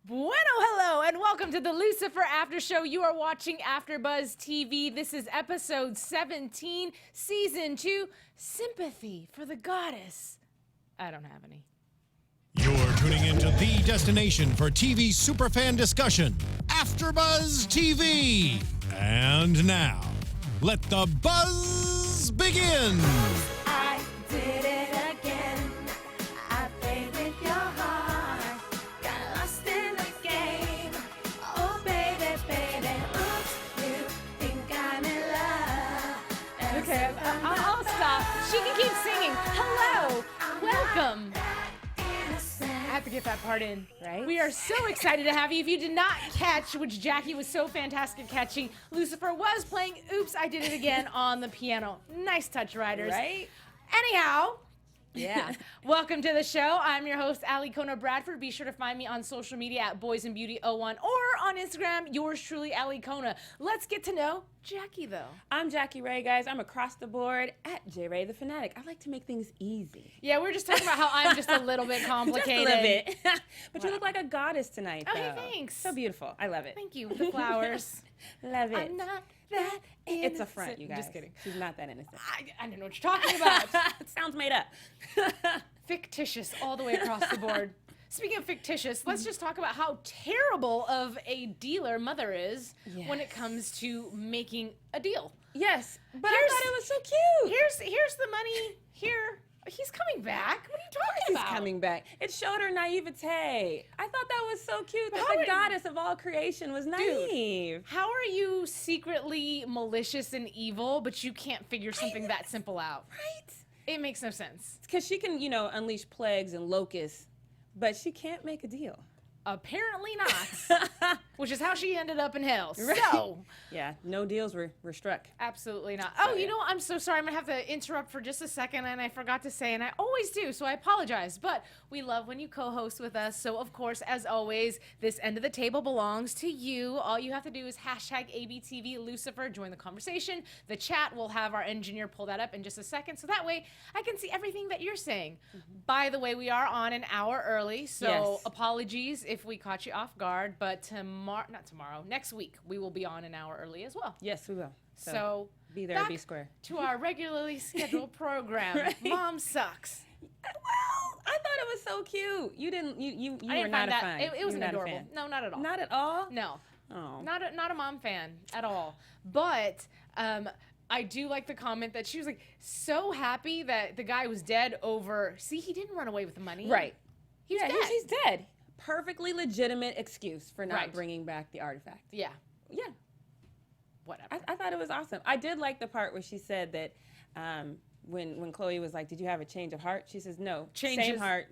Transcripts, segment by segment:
Bueno, hello, and welcome to the Lucifer After Show. You are watching AFTERBUZZ TV. This is episode 17, season 2, Sympathy for the Goddess. I don't have any. You're tuning into the destination for TV superfan discussion, AFTERBUZZ TV. And now, let the buzz begin. I did it again. I played with your heart. Got lost in the game. Oh, baby, baby. Oops, you think I'm in love. Okay, I'll stop. She can keep singing. Hello, welcome. I have to get that part in. Right? We are so excited to have you. If you did not catch, which Jackie was so fantastic at catching, Lucifer was playing Oops, I Did It Again on the piano. Nice touch, writers. Right? Anyhow, Yeah. welcome to the show. I'm your host, Alikona Bradford. Be sure to find me on social media at boysandbeauty01 or on Instagram, yours truly, Alikona. Let's get to know Jackie, though. I'm Jackie Ray, guys. I'm across the board at J Ray the Fanatic. I like to make things easy. Yeah, we're just talking about how I'm just a little bit complicated. Just a little bit. But you look like a goddess tonight, Oh, hey, though. thanks. So beautiful. I love it. Thank you. The flowers. Love it. I'm not that innocent. It's a front, you guys. Just kidding. She's not that innocent. I don't know what you're talking about. It sounds made up. Fictitious all the way across the board. Speaking of fictitious, let's just talk about how terrible of a dealer Mother is when it comes to making a deal. Yes, but Here's- I thought it was so cute. Here's the money. Here, he's coming back. What are you talking He's about? coming back. It showed her naivete. I thought that was so cute that How the are- goddess of all creation was naive. How are you secretly malicious and evil, but you can't figure something that simple out? Right? It makes no sense. Because she can, unleash plagues and locusts, but she can't make a deal. Apparently not, which is how she ended up in hell. Right. So, Yeah, no deals were struck. absolutely not. Oh, you know, I'm so sorry. I'm going to have to interrupt for just a second, and I forgot to say, and I always do, so I apologize. But we love when you co-host with us. So, of course, as always, this end of the table belongs to you. All you have to do is hashtag ABTV Lucifer, join the conversation. The chat, will have our engineer pull that up in just a second, so that way I can see everything that you're saying. By the way, we are on an hour early, so Yes. apologies if we caught you off guard, but next week, we will be on an hour early as well. Yes, we will. So, be there, back be square. to our regularly scheduled program. Right. Mom sucks. Well, I thought it was so cute. You didn't. You I were didn't not find a that. fan. It You wasn't were not a adorable. fan. No, not at all. Not at all. No, Oh. not a mom fan at all. But I do like the comment that she was like so happy that the guy was dead over. See, he didn't run away with the money. Right. He's yeah, dead. he's dead. Perfectly legitimate excuse for not Right. bringing back the artifact. Yeah. Yeah. Whatever. I thought it was awesome. I did like the part where she said that when Chloe was like, "Did you have a change of heart?" She says, "No, Changes- same heart,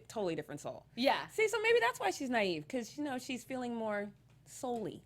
totally different soul." Yeah. See, so maybe that's why she's naive, because she's feeling more soul-y.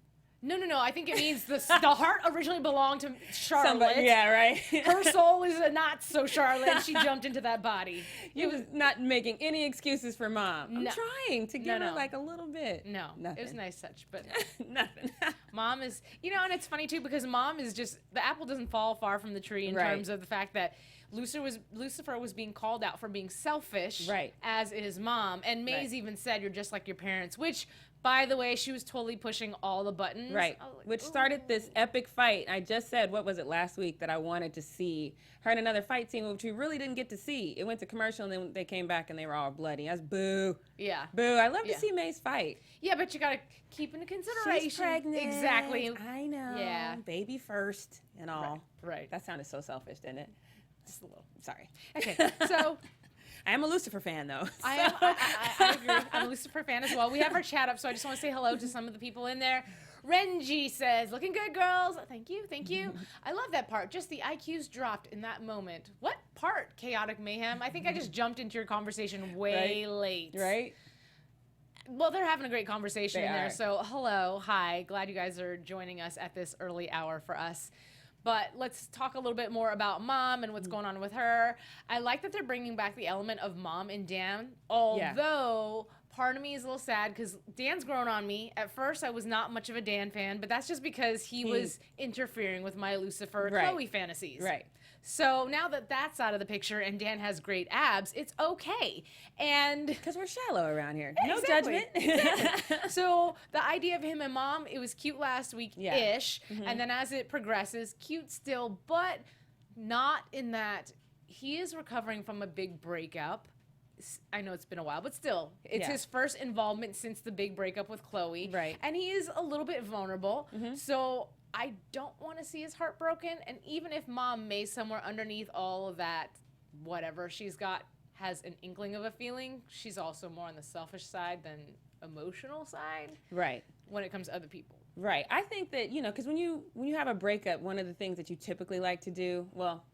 No. I think it means the heart originally belonged to Charlotte. yeah, right. Her soul is not so Charlotte. She jumped into that body. You was not making any excuses for Mom. I'm No. trying to give No. her like a little bit. No, Nothing. it was a nice touch, but Nothing. Mom is, and it's funny too because Mom is just, the apple doesn't fall far from the tree in Right. terms of the fact that Lucifer was being called out for being selfish, Right. as is Mom, and Maze Right. even said, "You're just like your parents," which, by the way, she was totally pushing all the buttons. Right. I was like, Which started this epic fight. I just said, what was it last week, that I wanted to see her in another fight scene, which we really didn't get to see. It went to commercial, and then they came back, and they were all bloody. I was boo. Yeah. Boo. I love Yeah. to see Maze fight. Yeah, but you gotta keep into consideration. She's pregnant. Exactly. I know. Yeah. Baby first and all. Right. That sounded so selfish, didn't it? Just a little. Sorry. Okay, so I am a Lucifer fan, though. I agree. I'm a Lucifer fan as well. We have our chat up, so I just want to say hello to some of the people in there. Renji says, "Looking good, girls." Thank you, thank you. I love that part. Just the IQs dropped in that moment. What part, Chaotic Mayhem? I think I just jumped into your conversation way late. Right? Well, they're having a great conversation They in there. are. So, hello, hi. Glad you guys are joining us at this early hour for us. But let's talk a little bit more about Mom and what's going on with her. I like that they're bringing back the element of Mom and Dan, although part of me is a little sad because Dan's grown on me. At first, I was not much of a Dan fan, but that's just because he was interfering with my Lucifer Chloe fantasies. Right. So now that that's out of the picture and Dan has great abs, it's okay. And Because we're shallow around here. No Exactly. judgment. so the idea of him and Mom, it was cute last week-ish. Yeah. And then as it progresses, cute still, but not in that he is recovering from a big breakup. I know it's been a while, but still, it's his first involvement since the big breakup with Chloe. Right. And he is a little bit vulnerable. So I don't want to see his heart broken. And even if Mom may somewhere underneath all of that, whatever she's got, has an inkling of a feeling, she's also more on the selfish side than emotional side. Right. When it comes to other people. Right. I think that, because when you have a breakup, one of the things that you typically like to do, well,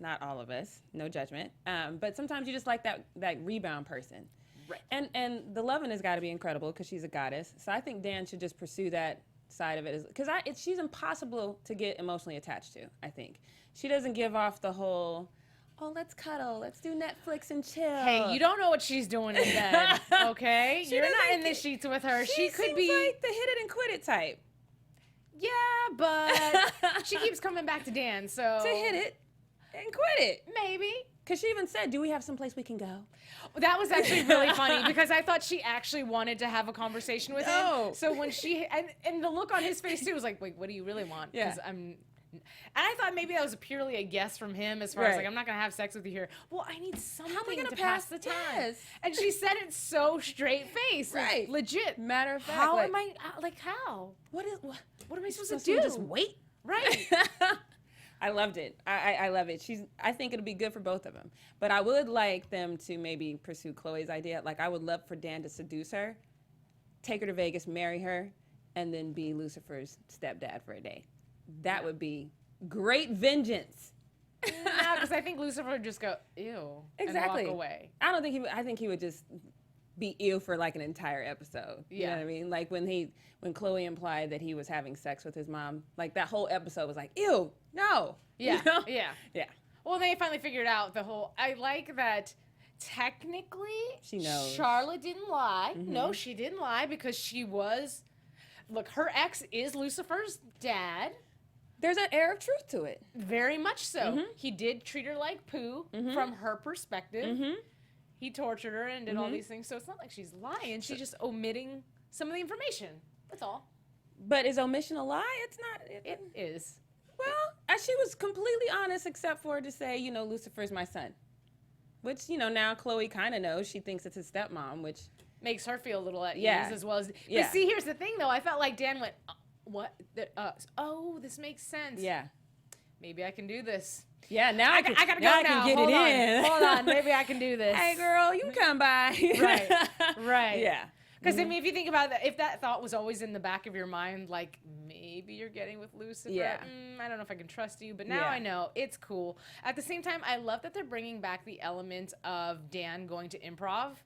not all of us, no judgment, but sometimes you just like that rebound person. Right. And the loving has got to be incredible because she's a goddess. So I think Dan should just pursue that side of it, because she's impossible to get emotionally attached to. I think she doesn't give off the whole, oh, let's cuddle, let's do Netflix and chill. Hey, you don't know what she's doing in bed, okay? You're not doesn't in the sheets with her. She could seems be like the hit it and quit it type. Yeah, but she keeps coming back to Dan, so To hit it and quit it. maybe. Because she even said, do we have someplace we can go? That was actually really funny because I thought she actually wanted to have a conversation with No. him. So when she and the look on his face too was like, wait, what do you really want? Yeah. 'Cause and I thought maybe that was purely a guess from him as far as Right. like, I'm not going to have sex with you here. Well, I need something gonna to pass the time. Yes. And she said it so straight face. Like, Right. legit. Matter of fact, How like, am I, like how? What What am I supposed supposed to do? Just wait? Right. I loved it. I love it. I think it'll be good for both of them. But I would like them to maybe pursue Chloe's idea. Like, I would love for Dan to seduce her, take her to Vegas, marry her, and then be Lucifer's stepdad for a day. That would be great vengeance. No, because I think Lucifer would just go, ew, Exactly. and walk away. I don't think he would. I think he would just be ill for like an entire episode. You know Yeah. what I mean? Like when Chloe implied that he was having sex with his mom, like that whole episode was like, ew, no. Yeah, You know? yeah. Yeah. Well, they finally figured out the whole. I like that. Technically, She knows. Charlotte didn't lie. No, she didn't lie because she was. Look, her ex is Lucifer's dad. There's an air of truth to it. Very much so. He did treat her like poo from her perspective. He tortured her and did all these things. So it's not like she's lying. She's just omitting some of the information. That's all. But is omission a lie? It's not. It is. Well, she was completely honest except for to say, Lucifer's my son. Which, now Chloe kind of knows. She thinks it's his stepmom, which Makes her feel a little at Yeah. ease as well as. Yeah. But see, here's the thing though. I felt like Dan went, what? Oh, this makes sense. yeah. Maybe I can do this. Yeah, now I gotta go now. I now. can get Hold it on. in. Hold on. Maybe I can do this. Hey, girl, you can come by. Right. Right. Yeah. Because I mean, if you think about that, if that thought was always in the back of your mind, like maybe you're getting with Lucifer, Yeah. I don't know if I can trust you, but now Yeah. I know it's cool. At the same time, I love that they're bringing back the element of Dan going to improv.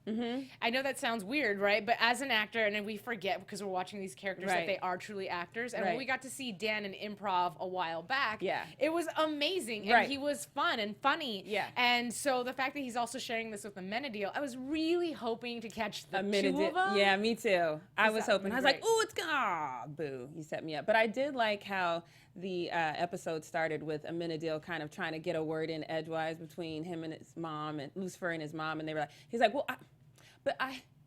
I know that sounds weird, right? But as an actor, and then we forget because we're watching these characters that Right. they are truly actors. And when Right. we got to see Dan in improv a while back, Yeah. it was amazing, and Right. he was fun and funny. Yeah. And so the fact that he's also sharing this with Amenadiel, I was really hoping to catch the A minute. two of them. Yeah, me too. I was that hoping. would've I was been like, great. "Ooh, it's gonna boo." You set me up, but I did like how the episode started with Amenadiel kind of trying to get a word in edgewise between him and his mom, and Lucifer and his mom, and they were like, he's like, "Well,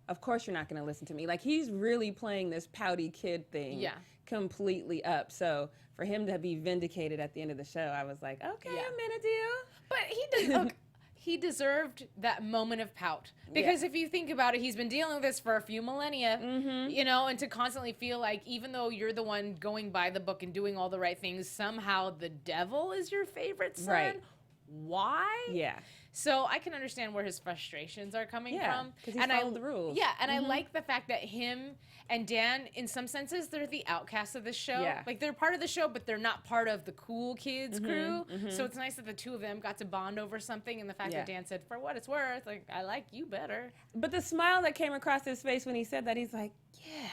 of course you're not going to listen to me." Like he's really playing this pouty kid thing, Yeah. completely up. So for him to be vindicated at the end of the show, I was like, "Okay, Yeah. Amenadiel." But he did look. He deserved that moment of pout because if you think about it, he's been dealing with this for a few millennia, and to constantly feel like even though you're the one going by the book and doing all the right things, somehow the devil is your favorite son. Right. Why? Yeah. So I can understand where his frustrations are coming Yeah, from. 'cause he followed the rules. Yeah, and I like the fact that him and Dan, in some senses, they're the outcasts of this show. Yeah. Like they're part of the show, but they're not part of the cool kids crew. So it's nice that the two of them got to bond over something, and the fact that Yeah. Dan said, "For what it's worth, like I like you better." But the smile that came across his face when he said that, he's like, "Yeah,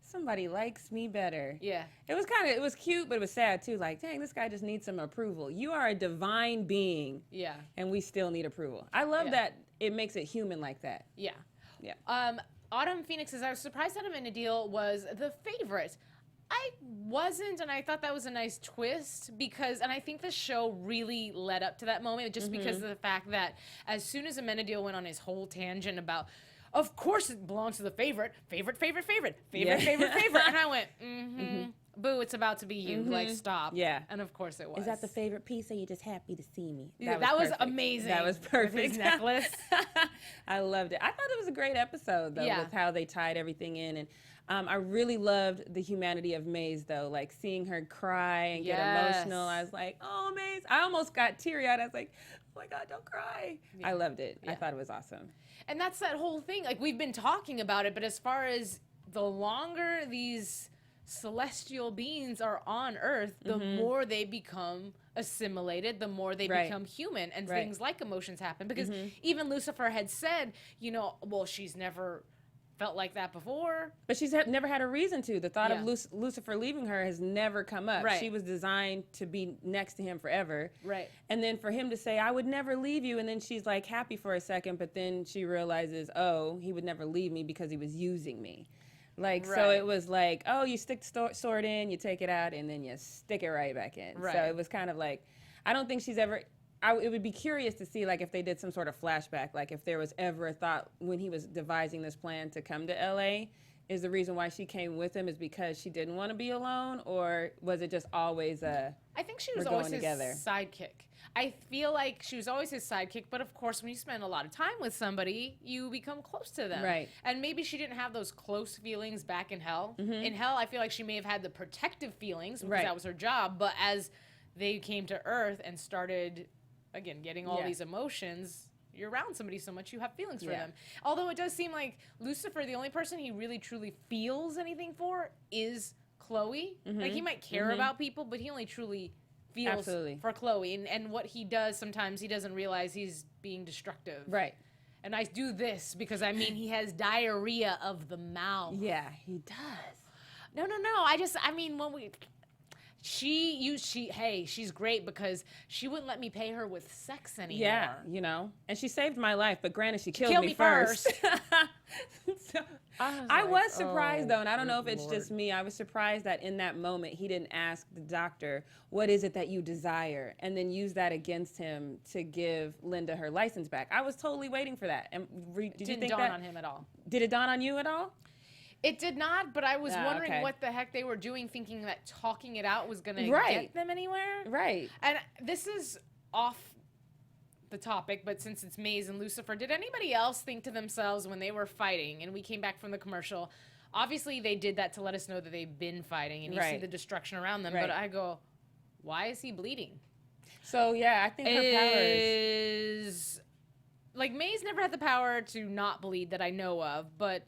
somebody likes me better." Yeah. It was cute, but it was sad too. Like, dang, this guy just needs some approval. You are a divine being, Yeah. and we still need approval. I love Yeah. that it makes it human like that. Yeah. Yeah. Autumn Phoenix says, I was surprised that Amenadiel was the favorite. I wasn't, and I thought that was a nice twist because, and I think the show really led up to that moment just because of the fact that as soon as Amenadiel went on his whole tangent about, of course it belongs to the favorite, and I went, boo, it's about to be you, like, stop. Yeah. And of course it was. Is that the favorite piece, or you just happy to see me? That was perfect. amazing. That was perfect. With his necklace. I loved it. I thought it was a great episode, though, with how they tied everything in. And I really loved the humanity of Maze, though. Like, seeing her cry and get emotional. I was like, oh, Maze. I almost got teary-eyed. I was like, oh, my God, don't cry. I loved it. I thought it was awesome. And that's that whole thing. Like, we've been talking about it, but as far as the longer these celestial beings are on Earth, the more they become assimilated, the more they become human, and things like emotions happen. Because even Lucifer had said, you know, well, she's never felt like that before. But she's never had a reason to. The thought of Lucifer leaving her has never come up. Right. She was designed to be next to him forever. Right. And then for him to say, I would never leave you, and then she's like happy for a second, but then she realizes, oh, he would never leave me because he was using me. Like, so it was like, oh, you stick the sword in, you take it out, and then you stick it right back in. Right. So it was kind of like, I don't think she's ever... it would be curious to see, like, if they did some sort of flashback, like if there was ever a thought when he was devising this plan to come to L.A., is the reason why she came with him is because she didn't want to be alone, or was it just always a... I think she was we're always going his together? sidekick. I feel like she was always his sidekick, but of course, when you spend a lot of time with somebody, you become close to them. Right. And maybe she didn't have those close feelings back in Hell. In Hell, I feel like she may have had the protective feelings because that was her job, but as they came to Earth and started, again, getting all these emotions, you're around somebody so much, you have feelings for them. Although it does seem like Lucifer, the only person he really truly feels anything for is Chloe. Like, he might care about people, but he only truly feels for Chloe. And what he does, sometimes he doesn't realize he's being destructive. Right. And I do this because, I mean, he has diarrhea of the mouth. Yeah, he does. No. I mean, when we... she's great because she wouldn't let me pay her with sex anymore. Yeah, you know, and she saved my life, but granted, she killed me first. So, I was surprised, though, and I don't know if it's just me. I was surprised that in that moment, he didn't ask the doctor, what is it that you desire? And then use that against him to give Linda her license back. I was totally waiting for that. And did you think dawn on him at all. Did it dawn on you at all? It did not, but I was wondering what the heck they were doing, thinking that talking it out was going to get them anywhere. Right. And this is off the topic, but since it's Maze and Lucifer, did anybody else think to themselves when they were fighting, and we came back from the commercial, obviously they did that to let us know that they've been fighting, and you see the destruction around them, but I go, why is he bleeding? So, yeah, I think her powers... Like, Maze never had the power to not bleed that I know of, but...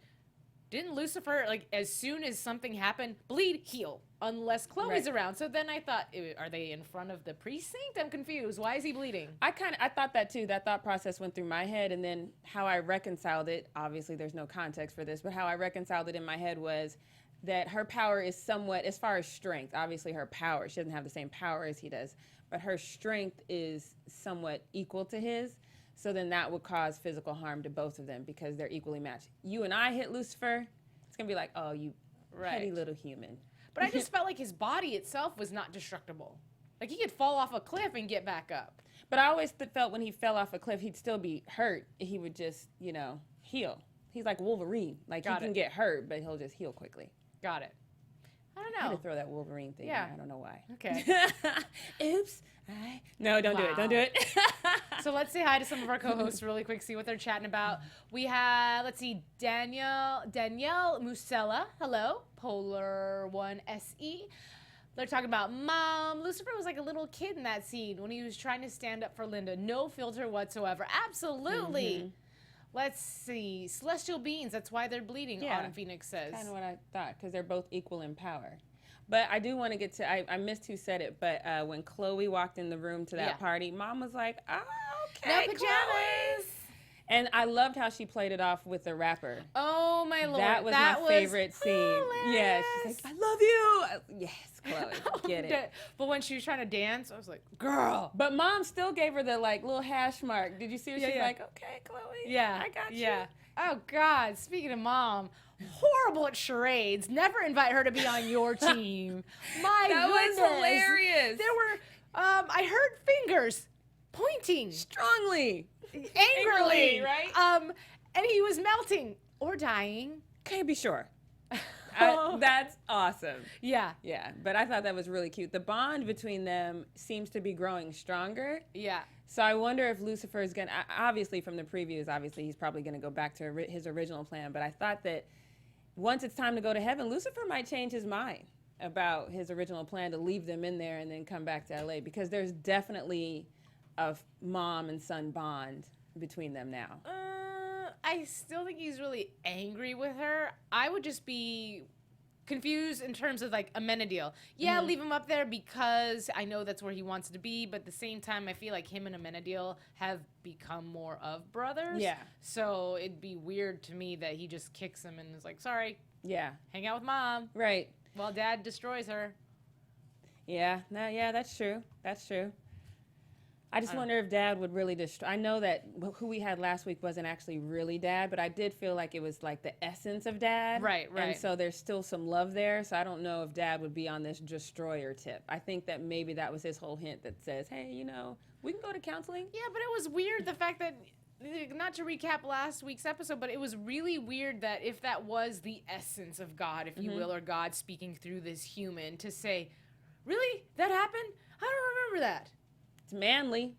Didn't Lucifer, like, as soon as something happened, bleed, heal, unless Chloe's around? So then I thought, are they in front of the precinct? I'm confused. Why is he bleeding? I thought that too. That thought process went through my head, and then how I reconciled it, obviously there's no context for this, but how I reconciled it in my head was that her power is somewhat, as far as strength, obviously her power, she doesn't have the same power as he does, but her strength is somewhat equal to his. So then that would cause physical harm to both of them because they're equally matched. You and I hit Lucifer, it's going to be like, oh, you petty little human. But I just felt like his body itself was not destructible. Like, he could fall off a cliff and get back up. But I always felt when he fell off a cliff, he'd still be hurt. He would just, you know, heal. He's like Wolverine. Like, he can get hurt, but he'll just heal quickly. Got it. I don't know. I had to throw that Wolverine thing in. I don't know why. Okay. Oops. No, don't do it. Don't do it. So let's say hi to some of our co-hosts really quick, see what they're chatting about. We have, let's see, Danielle Musella. Hello. Polar 1 SE. They're talking about Mom. Lucifer was like a little kid in that scene when he was trying to stand up for Linda. No filter whatsoever. Absolutely. Let's see. Celestial beings, that's why they're bleeding, Autumn Phoenix says. Kind of what I thought, because they're both equal in power. But I do want to get to, I missed who said it, but when Chloe walked in the room to that party, Mom was like, oh, okay, no pajamas. Chloe. And I loved how she played it off with the rapper. Oh my lord, That was my favorite scene. Yeah, she's hilarious. like, I love you. Yes, Chloe, get it. But when she was trying to dance, I was like, girl. But mom still gave her the like little hash mark. Did you see her? Yeah, She's yeah. like, okay, Chloe. Yeah, I got you. yeah. Oh God, speaking of mom, horrible at charades. Never invite her to be on your team. My That was goodness. hilarious. There were, I heard fingers pointing Strongly. angrily, right? And he was melting or dying. Can't be sure. Oh. That's awesome. Yeah, Yeah, but I thought that was really cute. The bond between them seems to be growing stronger. yeah. So I wonder if Lucifer is going to, obviously from the previews, obviously he's probably going to go back to his original plan. But I thought that once it's time to go to heaven, Lucifer might change his mind about his original plan to leave them in there and then come back to LA, because there's definitely a mom and son bond between them now. I still think he's really angry with her. I would just be confused in terms of like Amenadiel. Yeah, leave him up there because I know that's where he wants to be, but at the same time, I feel like him and Amenadiel have become more of brothers. Yeah. So it'd be weird to me that he just kicks him and is like, sorry, Yeah, hang out with mom right. while dad destroys her. Yeah, no, yeah, that's true. That's true. I just wonder if Dad would really destroy. I know that who we had last week wasn't actually really Dad, but I did feel like it was like the essence of Dad. Right, right. And so there's still some love there. So I don't know if Dad would be on this destroyer tip. I think that maybe that was his whole hint that says, hey, you know, we can go to counseling. Yeah, but it was weird the fact that, not to recap last week's episode, but it was really weird that if that was the essence of God, if you will, or God speaking through this human, to say, really? That happened? I don't remember that. It's manly.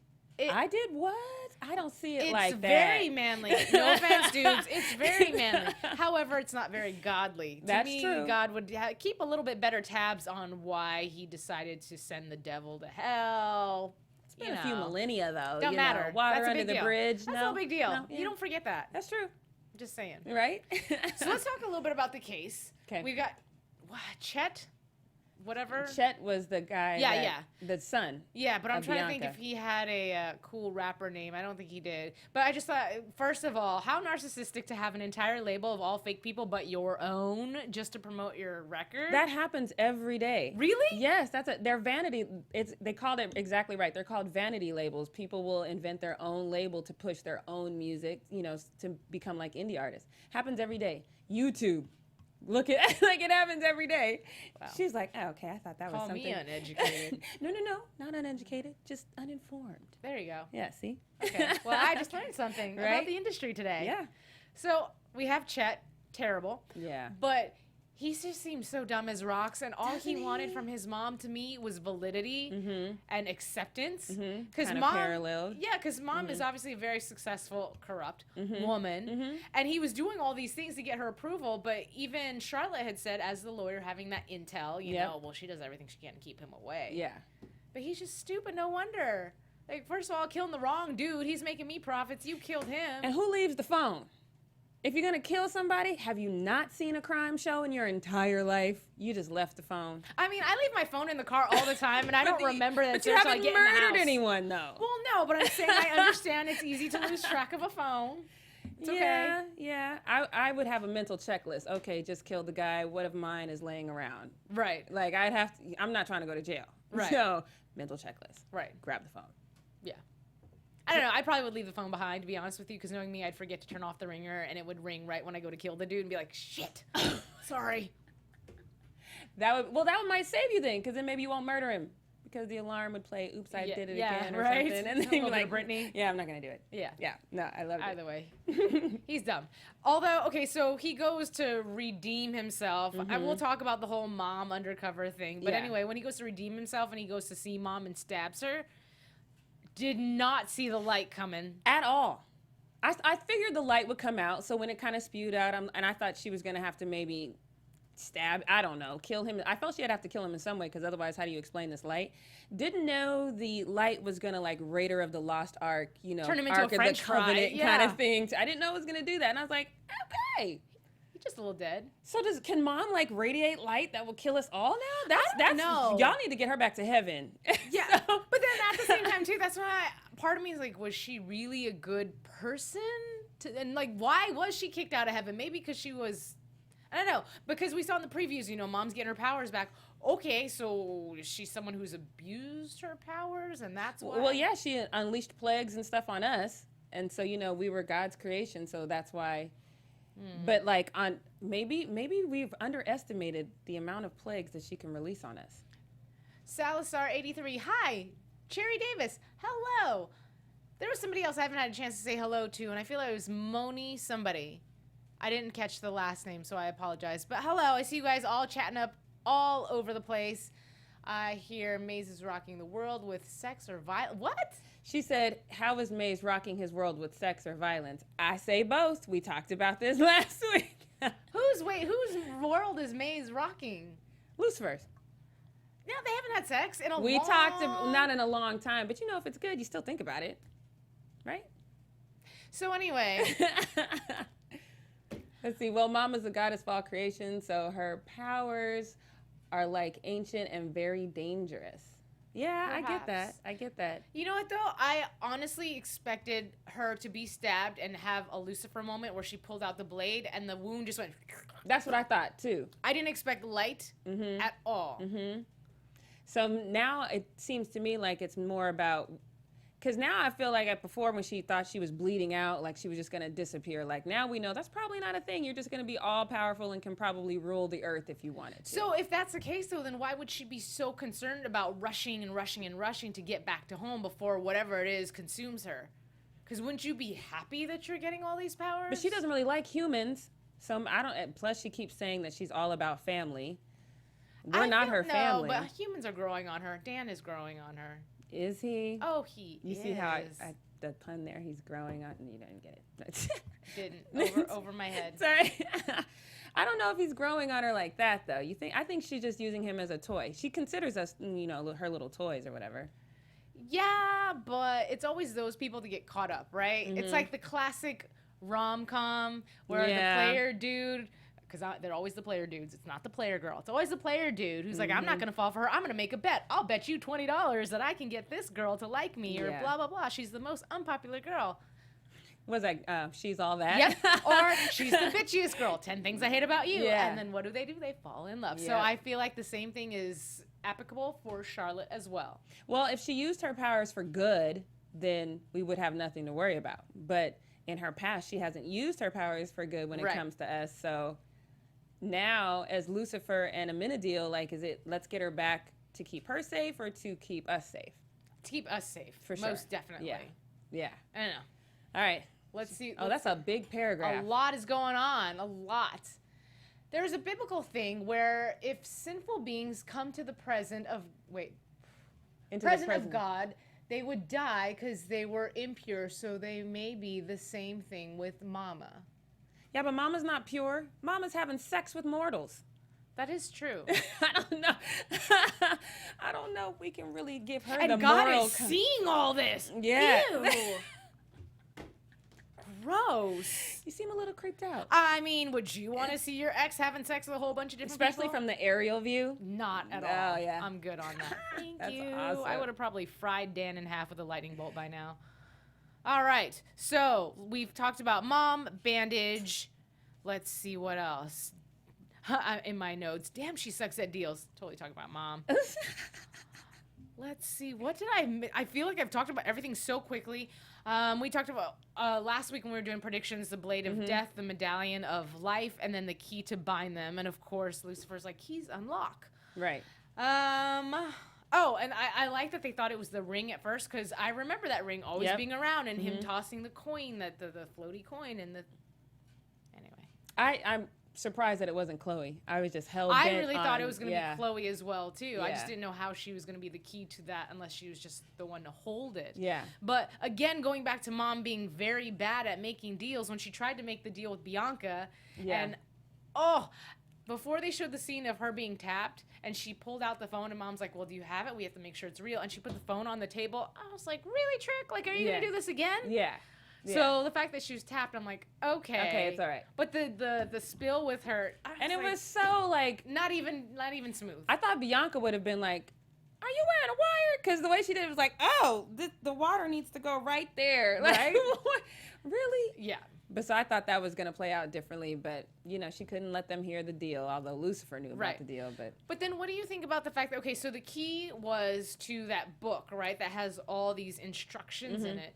I did what? I don't see it like that. It's very manly. No offense, dudes. It's very manly. However, it's not very godly. That's to me, true. God would keep a little bit better tabs on why he decided to send the devil to hell. It's been a few millennia, though. Don't you matter. Know, water That's a under big the deal. bridge. That's no, no big deal. No, yeah. You don't forget that. That's true. I'm just saying. Right? So let's talk a little bit about the case. Okay. We've got Chet, whatever. Chet was the guy. Yeah, The son. Yeah, but I'm of trying to Bianca. think if he had a cool rapper name. I don't think he did. But I just thought, first of all, how narcissistic to have an entire label of all fake people but your own just to promote your record. That happens every day. Really? Yes, their vanity. They called it exactly right. They're called vanity labels. People will invent their own label to push their own music, you know, to become like indie artists. Happens every day. YouTube. Look at like it happens every day. Wow. She's like, oh, okay, I thought that was Call something. me uneducated. No, not uneducated, just uninformed. There you go. Yeah, see? Okay. Well, I just learned something about Right? the industry today. Yeah. So we have Chet, terrible. Yeah. But he just seemed so dumb as rocks, and all he Doesn't wanted he? from his mom to me was validity and acceptance. Because Kinda mom, paralleled. yeah, because mom is obviously a very successful, corrupt woman, and he was doing all these things to get her approval. But even Charlotte had said, as the lawyer, having that intel, you Yep. know, well, she does everything she can to keep him away. Yeah. But he's just stupid. No wonder. Like, first of all, killing the wrong dude. He's making me profits. You killed him. And who leaves the phone? If you're gonna kill somebody, have you not seen a crime show in your entire life? You just left the phone. I mean, I leave my phone in the car all the time, and I don't remember that But you until I haven't get in the murdered house. anyone, though. Well, no, but I'm saying I understand it's easy to lose track of a phone. It's okay. Yeah. I would have a mental checklist. Okay, just killed the guy. What if mine is laying around? Right. Like I'd have to. I'm not trying to go to jail. Right. So mental checklist. Right. Grab the phone. Yeah. I don't know. I probably would leave the phone behind, to be honest with you, because knowing me, I'd forget to turn off the ringer, and it would ring right when I go to kill the dude and be like, shit. Sorry. That might save you then, because then maybe you won't murder him, because the alarm would play. Oops, I did it again, or right? something, and A then little you'd be bit like, of Britney. Yeah, I'm not gonna do it. Yeah. Yeah. No, I love it. Either way. He's dumb. Although, okay, so he goes to redeem himself. I will talk about the whole mom undercover thing. But Yeah. anyway, when he goes to redeem himself and he goes to see mom and stabs her, did not see the light coming. At all. I figured the light would come out, so when it kind of spewed out, and I thought she was going to have to maybe stab, I don't know, kill him. I felt she'd have to kill him in some way, because otherwise, how do you explain this light? Didn't know the light was going to, like, Raider of the Lost Ark, you know, Turn him into Ark a of French the fry, Covenant kind yeah. of thing. I didn't know it was going to do that, and I was like, okay. He's just a little dead. So can mom, like, radiate light that will kill us all now? That's know. Y'all need to get her back to heaven. Yeah. So- But then at the same time, too, that's why part of me is like, was she really a good person? And like, why was she kicked out of heaven? Maybe because she was, I don't know, because we saw in the previews, you know, mom's getting her powers back. Okay, so is she someone who's abused her powers, and that's why? Well, yeah, she unleashed plagues and stuff on us, and so, you know, we were God's creation, so that's why. But like, maybe we've underestimated the amount of plagues that she can release on us. Salazar 83, hi. Cherry Davis, hello. There was somebody else I haven't had a chance to say hello to, and I feel like it was Moni somebody. I didn't catch the last name, so I apologize. But hello, I see you guys all chatting up all over the place. I hear Maze is rocking the world with sex or violence. What? She said, how is Maze rocking his world with sex or violence? I say both. We talked about this last week. Whose world is Maze rocking? Lucifer's. Yeah, they haven't had sex in a We long... talked, not in a long time, but you know, if it's good, you still think about it, right? So anyway... Let's see. Well, Mama's a goddess of all creation, so her powers are like ancient and very dangerous. Yeah, Perhaps. I get that. You know what, though? I honestly expected her to be stabbed and have a Lucifer moment where she pulled out the blade and the wound just went... That's what I thought, too. I didn't expect light at all. So now it seems to me like it's more about... Because now I feel like before when she thought she was bleeding out, like she was just going to disappear. Like now we know that's probably not a thing. You're just going to be all powerful and can probably rule the earth if you wanted to. So if that's the case, though, then why would she be so concerned about rushing and rushing and rushing to get back to home before whatever it is consumes her? Because wouldn't you be happy that you're getting all these powers? But she doesn't really like humans. So I don't. Plus, she keeps saying that she's all about family. We're not her family. No, but humans are growing on her. Dan is growing on her. Is he? Oh, he You is. see how the pun there? He's growing on. You didn't get it. Didn't. Over my head. Sorry. I don't know if he's growing on her like that, though. I think she's just using him as a toy. She considers us, you know, her little toys or whatever. Yeah, but it's always those people that get caught up, right? It's like the classic rom-com where the player dude... Because they're always the player dudes. It's not the player girl. It's always the player dude who's like, I'm not going to fall for her. I'm going to make a bet. I'll bet you $20 that I can get this girl to like me or blah, blah, blah. She's the most unpopular girl. Was like, she's all that? Yep. Or she's the bitchiest girl. 10 things I hate about you. Yeah. And then what do? They fall in love. Yep. So I feel like the same thing is applicable for Charlotte as well. Well, if she used her powers for good, then we would have nothing to worry about. But in her past, she hasn't used her powers for good when it comes to us. So... Now, as Lucifer and Amenadiel, like, is it let's get her back to keep her safe or to keep us safe? To keep us safe. For sure. Most definitely. Yeah. I don't know. All right. Let's see. Oh, that's a big paragraph. A lot is going on. A lot. There's a biblical thing where if sinful beings come to the present of of God, they would die because they were impure. So they may be the same thing with Mama. Yeah, but Mama's not pure. Mama's having sex with mortals. That is true. I don't know. I don't know if we can really give her and the God moral... is seeing all this. Yeah. Ew. Gross. You seem a little creeped out. I mean, would you want to see your ex having sex with a whole bunch of different Especially people? from the aerial view? Not at all. Oh, yeah. I'm good on that. Thank That's you. awesome. I would have probably fried Dan in half with a lightning bolt by now. All right. So we've talked about mom, bandage. Let's see what else. In my notes. Damn, she sucks at deals. Totally talking about mom. Let's see. What did I feel like I've talked about everything so quickly. We talked about last week when we were doing predictions, the blade of death, the medallion of life, and then the key to bind them. And of course, Lucifer's like, keys unlock. Right. Oh, and I like that they thought it was the ring at first because I remember that ring always being around and him tossing the coin, the floaty coin, and the... Anyway. I'm surprised that it wasn't Chloe. I was just held I bent really on, thought it was going to be Chloe as well, too. I just Yeah. didn't know how she was going to be the key to that unless she was just the one to hold it. Yeah. But again, going back to mom being very bad at making deals, when she tried to make the deal with Bianca, and before they showed the scene of her being tapped, and she pulled out the phone, and mom's like, well, do you have it? We have to make sure it's real. And she put the phone on the table. I was like, really, Trick? Like, are you going to do this again? Yeah. So the fact that she was tapped, I'm like, okay. Okay, it's all right. But the spill with her, And it was so, like... Not even smooth. I thought Bianca would have been like, are you wearing a wire? Because the way she did it was like, oh, the water needs to go right there. Like, Right? really? Yeah. But so I thought that was going to play out differently, but, you know, she couldn't let them hear the deal, although Lucifer knew about the deal. But then what do you think about the fact that, okay, so the key was to that book, right, that has all these instructions in it.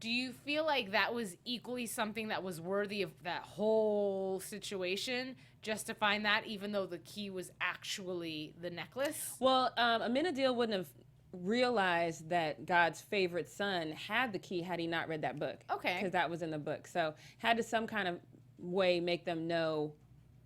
Do you feel like that was equally something that was worthy of that whole situation, just to find that, even though the key was actually the necklace? Well, Amenadiel wouldn't have realized that God's favorite son had the key had he not read that book. Okay. Because that was in the book. So had to some kind of way make them know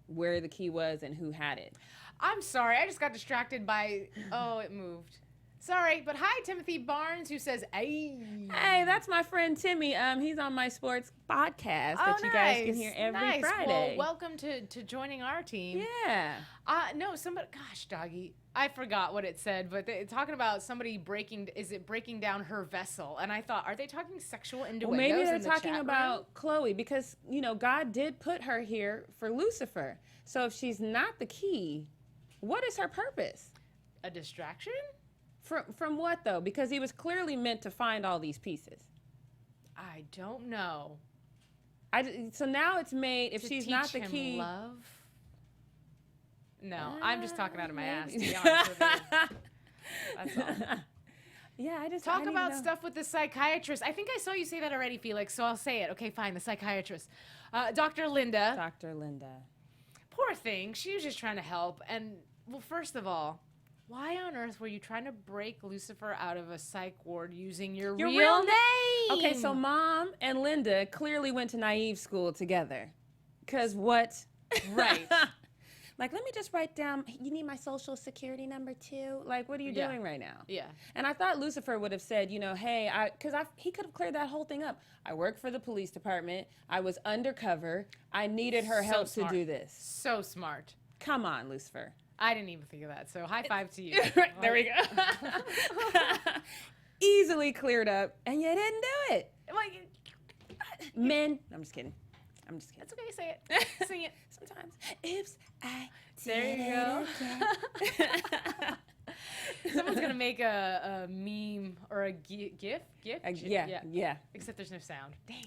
where the key was and who had it. I'm sorry, I just got distracted by, oh, it moved. Sorry, but hi, Timothy Barnes, who says, "Ay." Hey, that's my friend Timmy. He's on my sports podcast that you guys can hear every Friday. Well, welcome to joining our team. Yeah. No, somebody, gosh, doggy, I forgot what it said, but they're talking about somebody breaking down her vessel? And I thought, are they talking sexual innuendos? Well, maybe they're in the talking chat about room? Chloe because, you know, God did put her here for Lucifer. So if she's not the key, what is her purpose? A distraction? From what, though? Because he was clearly meant to find all these pieces. I don't know. So now it's made, if To she's teach not the him key. love? No, I'm just talking out of my ass, to be honest with you. That's all. Yeah, I just Talk I need about to know. stuff with the psychiatrist. I think I saw you say that already, Felix, so I'll say it. Okay, fine, the psychiatrist. Dr. Linda. Dr. Linda. Poor thing. She was just trying to help. And, well, first of all, why on earth were you trying to break Lucifer out of a psych ward using your real name? Okay, so Mom and Linda clearly went to naive school together. Because what? Right. Like, let me just write down, you need my social security number too? Like, what are you Yeah. doing right now? Yeah. And I thought Lucifer would have said, you know, hey, he could have cleared that whole thing up. I work for the police department. I was undercover. I needed her So help smart. to do this. So smart. Come on, Lucifer. I didn't even think of that, so high five to you. There we go. Easily cleared up, and you didn't do it. Like, Men. I'm just kidding. I'm just kidding. it's okay, say it. Sing it. Sometimes. Oops, I There did you go. it again. Someone's going to make a meme or a GIF? Yeah. Except there's no sound. Dang.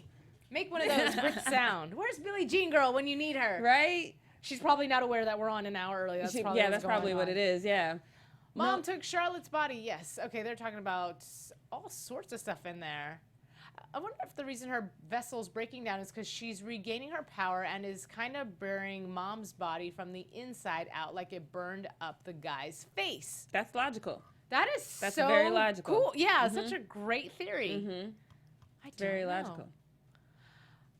Make one of those with sound. Where's Billie Jean Girl when you need her? Right? She's probably not aware that we're on an hour early. That's probably That's probably what it is. Yeah. Mom took Charlotte's body. Yes. Okay, they're talking about all sorts of stuff in there. I wonder if the reason her vessel's breaking down is because she's regaining her power and is kind of burying Mom's body from the inside out, like it burned up the guy's face. That's logical. That's so very logical. cool. Yeah, such a great theory. I don't Very know. logical.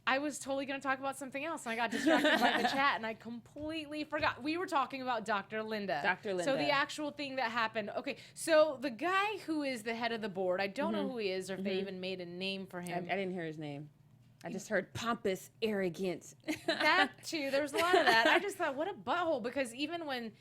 I was totally going to talk about something else, and I got distracted by the chat, and I completely forgot. We were talking about Dr. Linda. Dr. Linda. So the actual thing that happened. Okay, so the guy who is the head of the board, I don't know who he is or if they even made a name for I him. didn't hear his name. I just heard pompous, arrogant. That too. There was a lot of that. I just thought, what a butthole, because even when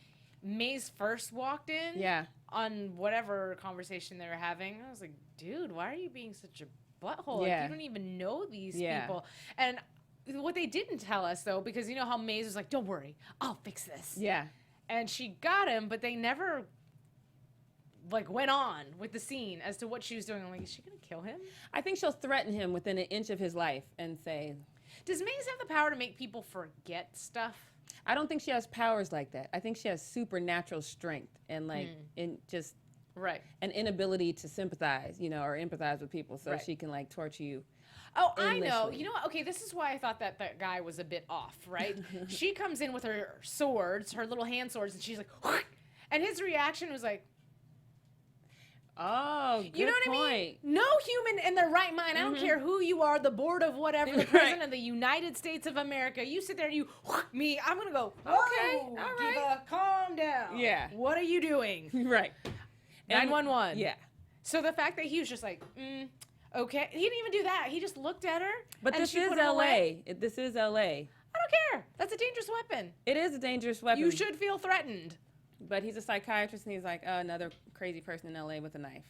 Maze first walked in Yeah. on whatever conversation they were having, I was like, dude, why are you being such a butthole? Yeah. Like, you don't even know these Yeah. people. And what they didn't tell us, though, because you know how Maze was like, don't worry, I'll fix this. Yeah. And she got him, but they never like went on with the scene as to what she was doing. I'm like, is she gonna kill him? I think she'll threaten him within an inch of his life and say, Does Maze have the power to make people forget stuff? I don't think she has powers like that. I think she has supernatural strength and like in just Right. an inability to sympathize, you know, or empathize with people, so Right. she can like torture you. Oh, I know. endlessly. You know what? Okay, this is why I thought that that guy was a bit off, right? She comes in with her swords, her little hand swords, and she's like, and his reaction was like, Oh, good you know what point. I mean? No human in their right mind, I don't care who you are, the board of whatever, the Right. president of the United States of America, you sit there and you, me, I'm going to go, Okay, "Whoa, all Diva, right." calm down. Yeah. What are you doing? Right. And- 911. Yeah. So the fact that he was just like, okay. He didn't even do that. He just looked at her. But and this she is put him away. LA. This is LA. I don't care. That's a dangerous weapon. It is a dangerous weapon. You should feel threatened. But he's a psychiatrist and he's like, oh, another crazy person in LA with a knife.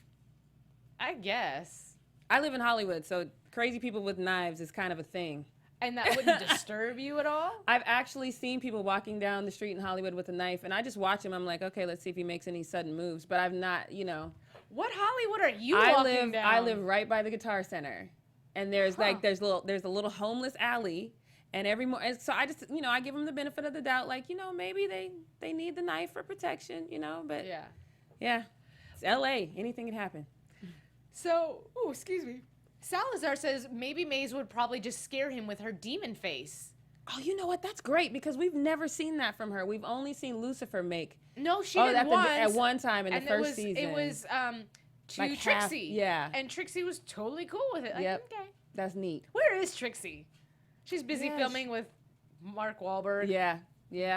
I guess. I live in Hollywood, so crazy people with knives is kind of a thing. And that wouldn't disturb you at all? I've actually seen people walking down the street in Hollywood with a knife, and I just watch him. I'm like, okay, let's see if he makes any sudden moves. But I've not, What Hollywood are you I walking down? I live right by the Guitar Center, and there's there's a little homeless alley, and and so I just I give them the benefit of the doubt, like maybe they need the knife for protection, but yeah, it's L.A. Anything can happen. So, excuse me. Salazar says maybe Maze would probably just scare him with her demon face. Oh, you know what? That's great because we've never seen that from her. We've only seen Lucifer make. No, she did once. At one time in the first season. It was to Like Trixie. yeah. And Trixie was totally cool with it. Like, Yep. okay. That's neat. Where is Trixie? She's busy filming with Mark Wahlberg. Yeah.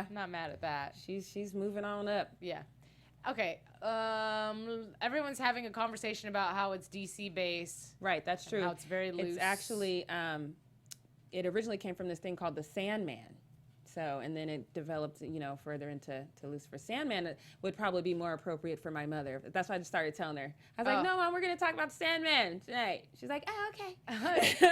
I'm not mad at that. She's moving on up. Yeah. Okay. Everyone's having a conversation about how it's DC based. Right, that's true. How it's very loose. It's actually it originally came from this thing called the Sandman. So, and then it developed, further into Lucifer. Sandman would probably be more appropriate for my mother. That's why I just started telling her. I was like, no, Mom, we're going to talk about Sandman tonight. She's like, oh, okay.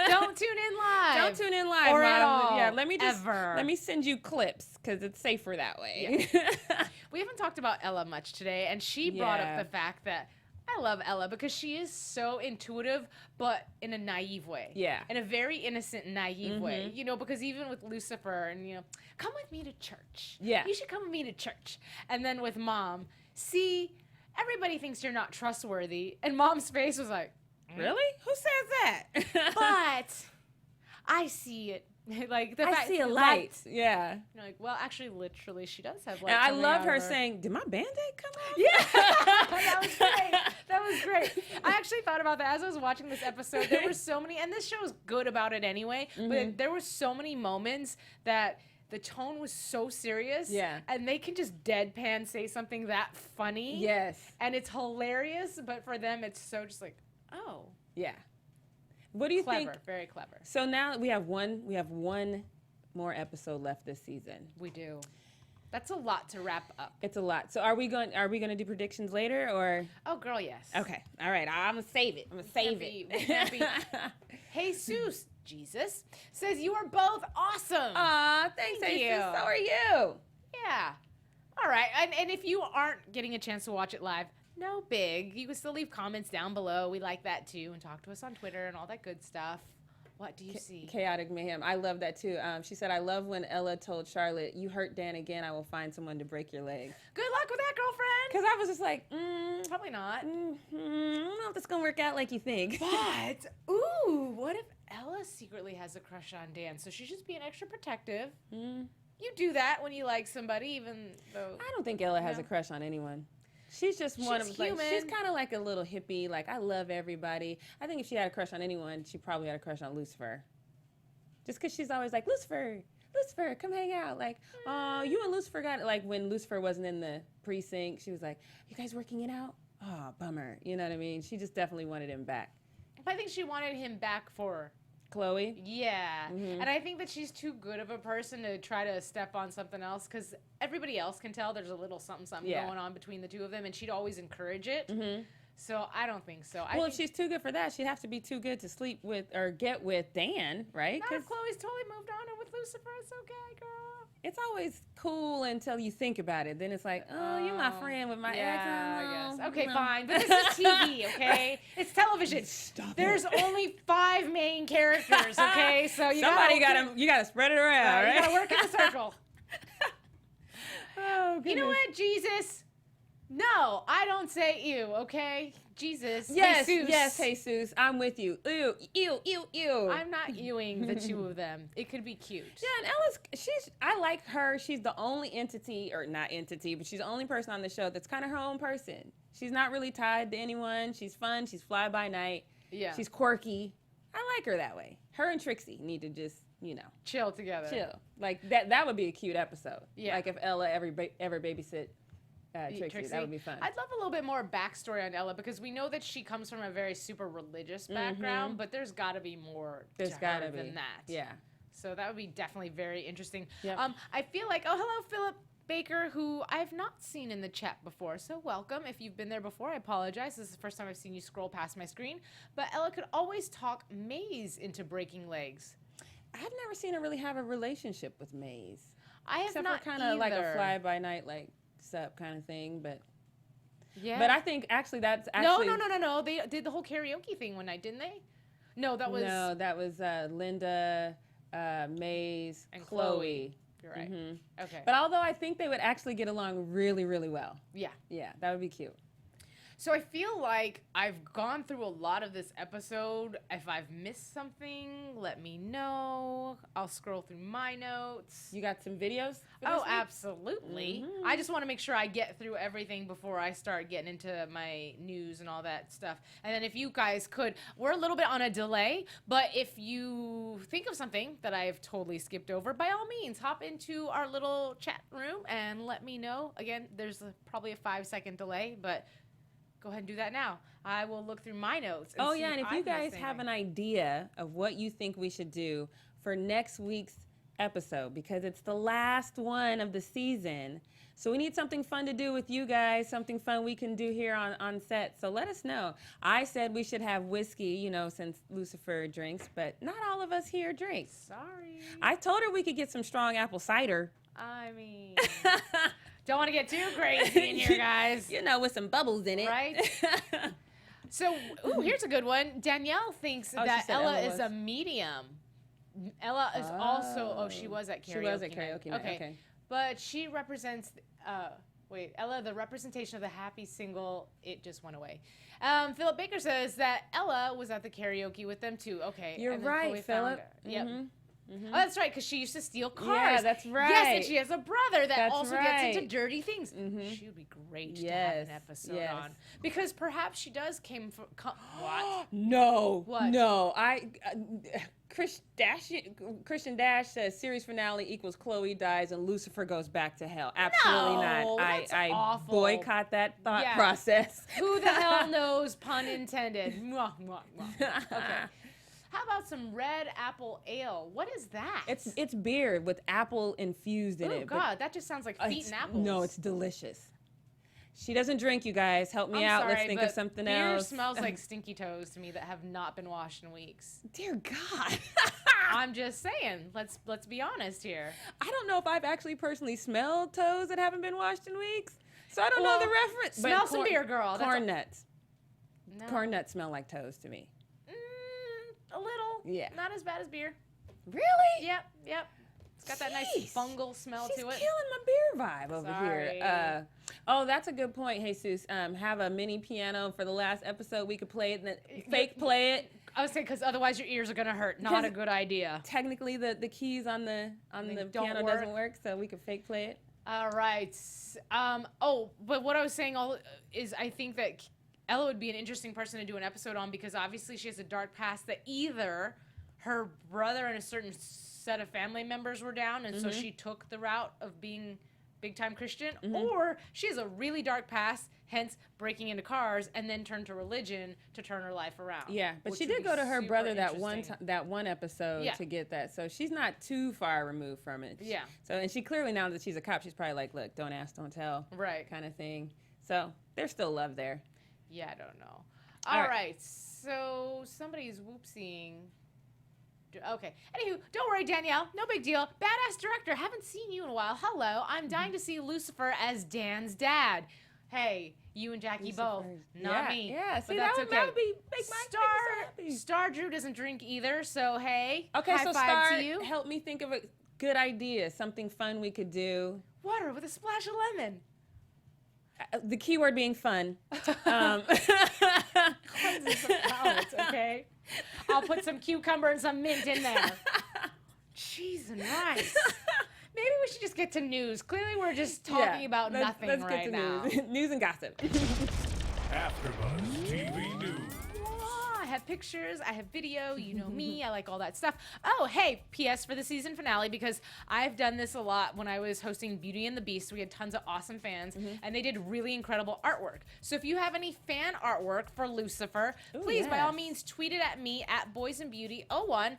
Don't tune in live. Don't tune in live, or Mom. at all. Yeah, let me Ever. send you clips because it's safer that way. Yeah. We haven't talked about Ella much today, and she brought up the fact that I love Ella because she is so intuitive, but in a naive way. Yeah. In a very innocent, naive way. Because even with Lucifer and, come with me to church. Yeah. You should come with me to church. And then with Mom, see, everybody thinks you're not trustworthy. And Mom's face was like, Really? Who says that? but I see it. Like the I fact, see a light. Yeah. You're like, well, actually, literally, she does have light. And I coming love out her of saying, did my Band-Aid come off? Yeah, that was great. That was great. I actually thought about that as I was watching this episode. There were so many, and this show is good about it anyway, but there were so many moments that the tone was so serious. Yeah. And they can just deadpan say something that funny. Yes. And it's hilarious, but for them, it's so just like, oh. Yeah. What do you think? Clever, very clever. So now we have one more episode left this season. We do. That's a lot to wrap up. It's a lot. So are we going to do predictions later or? Oh, girl, yes. Okay. All right. I'm gonna save it. We can't be. Jesus says you are both awesome. Aw, thanks, Thank Jesus. you. So are you. Yeah. All right. And if you aren't getting a chance to watch it live, no big. You can still leave comments down below. We like that too. And talk to us on Twitter and all that good stuff. What do you see? Chaotic mayhem. I love that too. She said, I love when Ella told Charlotte, you hurt Dan again, I will find someone to break your leg. Good luck with that, girlfriend. Because I was just like, Probably not. I don't know if it's going to work out like you think. But, ooh, what if Ella secretly has a crush on Dan? So she's just being extra protective. You do that when you like somebody, even though... I don't think Ella has a crush on anyone. She's just one of like, she's kind of like a little hippie. Like, I love everybody. I think if she had a crush on anyone, she probably had a crush on Lucifer. Just because she's always like, Lucifer, come hang out. Like, oh, you and Lucifer got it. Like, when Lucifer wasn't in the precinct, she was like, you guys working it out? Oh, bummer. You know what I mean? She just definitely wanted him back. I think she wanted him back for... Chloe? Yeah. And I think that she's too good of a person to try to step on something else because everybody else can tell there's a little something going on between the two of them, and she'd always encourage it. So I don't think so. Well, if she's too good for that, she'd have to be too good to sleep with or get with Dan, right? Not if Chloe's totally moved on and with Lucifer. It's okay, girl. It's always cool until you think about it. Then it's like, oh, you're my friend with my ex. I guess. Okay, fine. But this is TV, okay? It's television. There's only 5 main characters, okay? So you gotta spread it around, right? You gotta work in a circle. Oh, goodness. You know what, Jesus? No, I don't say ew, okay? Jesus. Yes, Jesus. yes, Jesus. I'm with you. Ew, ew, ew, ew. I'm not ewing the two of them. It could be cute. Yeah, and I like her. She's the only entity, or not entity, but she's the only person on the show that's kind of her own person. She's not really tied to anyone. She's fun. She's fly by night. Yeah. She's quirky. I like her that way. Her and Trixie need to just, chill together. chill. Like, that would be a cute episode. Yeah. Like if Ella ever babysit Trixie. That would be fun. I'd love a little bit more backstory on Ella because we know that she comes from a very super religious background, but there's got to be more than that. Yeah. So that would be definitely very interesting. Yep. I feel like, oh, hello, Philip Baker, who I've not seen in the chat before. So welcome. If you've been there before, I apologize. This is the first time I've seen you scroll past my screen. But Ella could always talk Maze into breaking legs. I've never seen her really have a relationship with Maze. I have Except not for kind of like a either. fly-by-night, like, sup kind of thing, but... Yeah. But I think actually that's actually... No. They did the whole karaoke thing one night, didn't they? No, that was... No, that was Linda, Maze, And Chloe. You're right. Okay. But although I think they would actually get along really, really well. Yeah. Yeah, that would be cute. So I feel like I've gone through a lot of this episode. If I've missed something, let me know. I'll scroll through my notes. You got some videos? For Oh, this week? absolutely. I just want to make sure I get through everything before I start getting into my news and all that stuff. And then if you guys could, we're a little bit on a delay, but if you think of something that I've totally skipped over, by all means, hop into our little chat room and let me know. Again, there's probably a 5-second delay, but go ahead and do that now. I will look through my notes. Oh, yeah, and if you guys have an idea of what you think we should do for next week's episode, because it's the last one of the season, so we need something fun to do with you guys, something fun we can do here on set, so let us know. I said we should have whiskey, you know, since Lucifer drinks, but not all of us here drink. Sorry. I told her we could get some strong apple cider. I mean, don't want to get too crazy in here, guys. You know, with some bubbles in it. Right? So, ooh, here's a good one. Danielle thinks Oh, she that said Ella Ella is was. a medium. Ella is also, she was at karaoke She was at night. karaoke night, okay. But she represents, Ella, the representation of the happy single, it just went away. Philip Baker says that Ella was at the karaoke with them too. Okay. You're and then right, Chloe found Philip. her. Yep. Oh, that's right, because she used to steal cars. Yeah, that's right. Yes, and she has a brother that That's also right. gets into dirty things. She would be great to have Yes, an episode yes. on. Because perhaps she does came from... what? No. What? No. Christian Dash says series finale equals Chloe dies and Lucifer goes back to hell. Absolutely No, not. that's I awful. boycott that thought Yeah. process. Who the hell knows, pun intended. Mwah, mwah, mwah. Okay. How about some red apple ale? What is that? It's beer with apple infused in Oh, it. but God, that just sounds like feet it's- and apples. No, it's delicious. She doesn't drink, you guys. Help me I'm out. sorry, Let's think but of something beer else. smells like stinky toes to me that have not been washed in weeks. Dear God. I'm just saying. Let's be honest here. I don't know if I've actually personally smelled toes that haven't been washed in weeks. So I don't know the reference. But Smell some beer, girl. That's Corn nuts. No. Corn nuts smell like toes to me. A little. Yeah. Not as bad as beer. Really? Yep. It's got that nice Jeez. fungal smell She's to it. killing my beer vibe over Sorry. here. Oh, that's a good point, Jesus. Have a mini piano for the last episode. We could play it and then fake play it. I was saying because otherwise your ears are gonna hurt. Not Because a good idea. Technically, the keys on the don't piano work. doesn't work, so we could fake play it. All right. But what I was saying is I think that Ella would be an interesting person to do an episode on because obviously she has a dark past that either her brother and a certain set of family members were down, and so she took the route of being big-time Christian, or she has a really dark past, hence breaking into cars, and then turned to religion to turn her life around. Yeah, but which she would did be go to her super brother that one interesting. that one episode Yeah. to get that, so she's not too far removed from it. Yeah. So and she clearly now that she's a cop, she's probably like, look, don't ask, don't tell, Right. kind of thing. So there's still love there. Yeah, I don't know. All All right. right. So somebody's whoopsing. Okay. Anywho, don't worry, Danielle. No big deal. Badass director. Haven't seen you in a while. Hello. I'm dying to see Lucifer as Dan's dad. Hey, you and Jackie both. Not me. Yeah, But see, that's that okay. would make me so happy. Star Drew doesn't drink either, so hey. Okay, high so five Star, to you. help me think of a good idea, something fun we could do. Water with a splash of lemon. The key word being fun. Cleanses the palate, okay? I'll put some cucumber and some mint in there. Cheese and rice. Maybe we should just get to news. Clearly, we're just talking about nothing let's right get to now. News and gossip. AfterBuzz TV News. I have pictures, I have video, you know me, I like all that stuff. Oh, hey, P.S. for the season finale, because I've done this a lot when I was hosting Beauty and the Beast. We had tons of awesome fans, and they did really incredible artwork. So if you have any fan artwork for Lucifer, please, by all yes. means, tweet it at me at boysandbeauty01.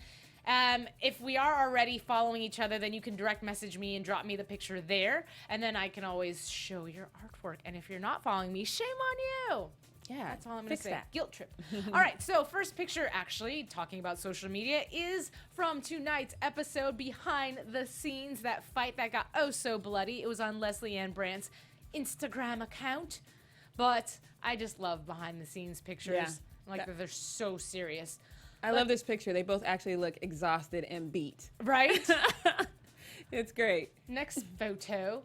If we are already following each other, then you can direct message me and drop me the picture there, and then I can always show your artwork. And if you're not following me, shame on you. Yeah, That's all I'm going to fix say. that. Guilt trip. All right, so first picture, actually, talking about social media, is from tonight's episode Behind the Scenes, that fight that got oh so bloody. It was on Lesley-Ann Brandt's Instagram account. But I just love behind the scenes pictures. Yeah. Like that they're so serious. I love this picture. They both actually look exhausted and beat. Right? It's great. Next photo.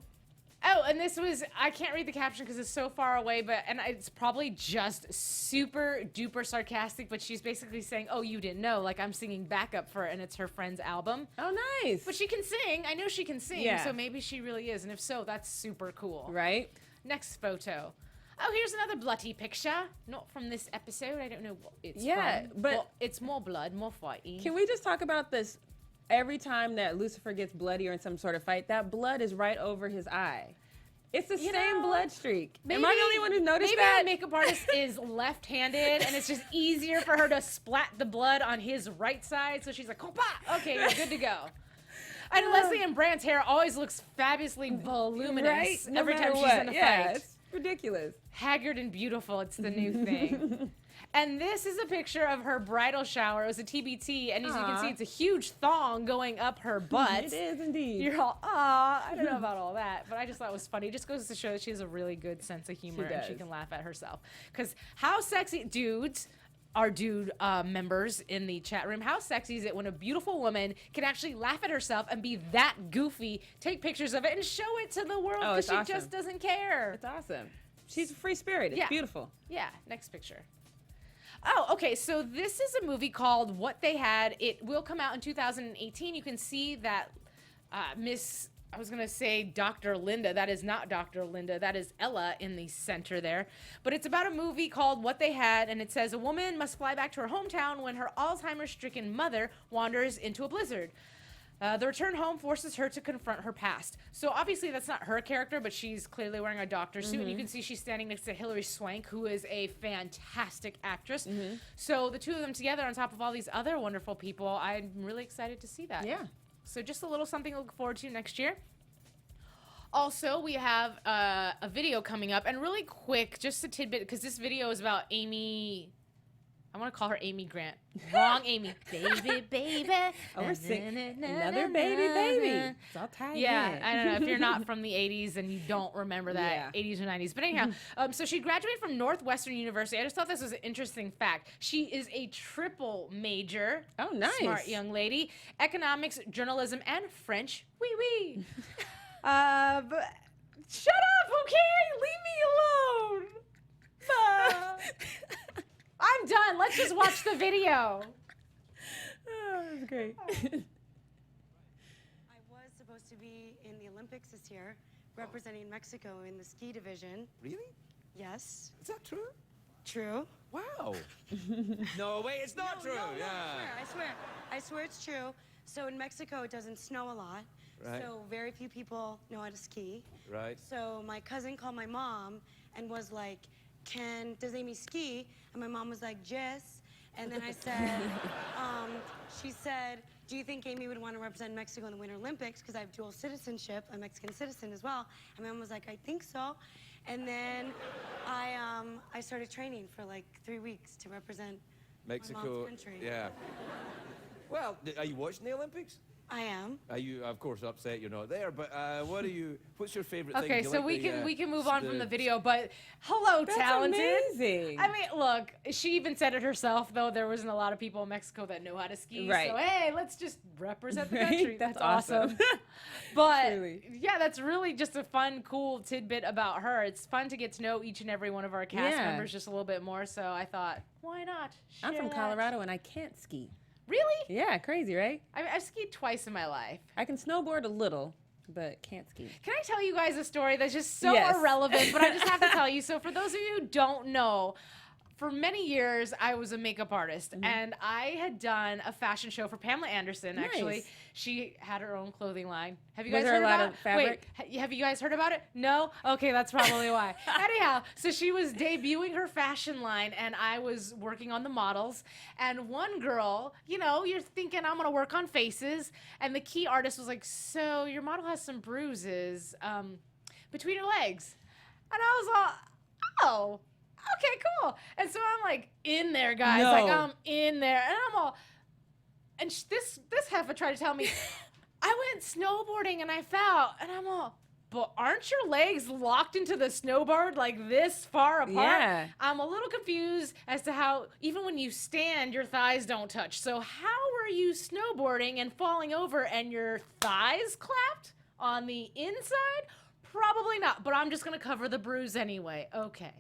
Oh, and this was, I can't read the caption because it's so far away, and it's probably just super duper sarcastic, but she's basically saying, oh, you didn't know, like I'm singing backup for it, and it's her friend's album. Oh, nice. But she can sing. I know she can sing, Yeah. so maybe she really is, and if so, that's super cool. Right? Next photo. Oh, here's another bloody picture. Not from this episode. I don't know what it's Yeah, from. but- Well, it's more blood, more fighting. Can we just talk about this? Every time that Lucifer gets bloody or in some sort of fight, that blood is right over his eye. It's the You same know, blood streak. Am I the only one who noticed maybe that? the makeup artist is left-handed, and it's just easier for her to splat the blood on his right side. So she's like, "Compa! Okay, you're good to go." And Lesley-Ann Brandt's hair always looks fabulously voluminous Right? No every time matter she's what. in a Yeah, fight. it's ridiculous. Haggard and beautiful, it's the new thing. And this is a picture of her bridal shower. It was a TBT, and as you can Aw. see, it's a huge thong going up her butt. It is indeed. You're all, I don't know about all that, but I just thought it was funny. It just goes to show that she has a really good sense of humor and she does. can laugh at herself. Because how sexy, dudes, our dude members in the chat room, how sexy is it when a beautiful woman can actually laugh at herself and be that goofy, take pictures of it, and show it to the world Oh, because it's she awesome. just doesn't care. It's awesome. She's free spirit. It's Yeah. beautiful. Yeah, next picture. Oh, okay, so this is a movie called What They Had. It will come out in 2018. You can see that I was going to say Dr. Linda. That is not Dr. Linda. That is Ella in the center there. But it's about a movie called What They Had, and it says a woman must fly back to her hometown when her Alzheimer's-stricken mother wanders into a blizzard. The return home forces her to confront her past. So obviously that's not her character, but she's clearly wearing a doctor suit. And you can see she's standing next to Hilary Swank, who is a fantastic actress. So the two of them together on top of all these other wonderful people, I'm really excited to see that. Yeah. So just a little something to look forward to next year. Also, we have a video coming up. And really quick, just a tidbit, because this video is about Amy... I want to call her Amy Grant. Wrong Amy. Baby, baby. Oh, we're singing another baby, baby. It's all tied Yeah, in. I don't know if you're not from the 80s and you don't remember that Yeah. 80s or 90s. But anyhow, so she graduated from Northwestern University. I just thought this was an interesting fact. She is a triple major. Oh, nice. Smart young lady. Economics, journalism, and French. Wee wee. But shut up, okay? Leave me alone. I'm done. Let's just watch the video. Oh, that's great. I was supposed to be in the Olympics this year, representing Mexico in the ski division. Really? Yes, Is that true? true. Wow. No, wait, it's not true. No, Yeah. I swear it's true. So in Mexico, it doesn't snow a lot. Right. So very few people know how to ski. Right. So my cousin called my mom and was like, does Amy ski? And my mom was like, yes. And then I said, she said, do you think Amy would want to represent Mexico in the Winter Olympics? Because I have dual citizenship, a Mexican citizen as well. And my mom was like, I think so. And then I started training for like 3 weeks to represent my Mexico. mom's country. Yeah. Well, are you watching the Olympics? I am. Are you, of course, upset you're not there? But what's your favorite thing? Okay, Do you so like we can move on from the the- video, but hello, That's talented. amazing. I mean, look, she even said it herself, though there wasn't a lot of people in Mexico that know how to ski. Right. So hey, let's just represent the Right? country. That's awesome. awesome. But Truly. yeah, that's really just a fun, cool tidbit about her. It's fun to get to know each and every one of our cast Yeah. members just a little bit more. So I thought, why not? I'm share from that? Colorado and I can't ski. Really? Yeah, crazy, right? I mean, I've skied twice in my life. I can snowboard a little, but can't ski. Can I tell you guys a story that's just so Yes. irrelevant, but I just have to tell you. So for those of you who don't know, for many years, I was a makeup artist, and I had done a fashion show for Pamela Anderson, actually. Nice. She had her own clothing line. Have you Was guys there heard a lot about of fabric? Wait, have you guys heard about it? No? Okay, that's probably why. Anyhow, so she was debuting her fashion line, and I was working on the models. And one girl, you know, you're thinking, I'm going to work on faces. And the key artist was like, so your model has some bruises between her legs. And I was all, oh. okay, cool. And so I'm like in there, guys. No. Like I'm in there, and I'm all. And this heifer tried to tell me, I went snowboarding and I fell, and I'm all. But aren't your legs locked into the snowboard like this far apart? Yeah. I'm a little confused as to how, even when you stand, your thighs don't touch. So how were you snowboarding and falling over and your thighs clapped on the inside? Probably not, but I'm just going to cover the bruise anyway. Okay.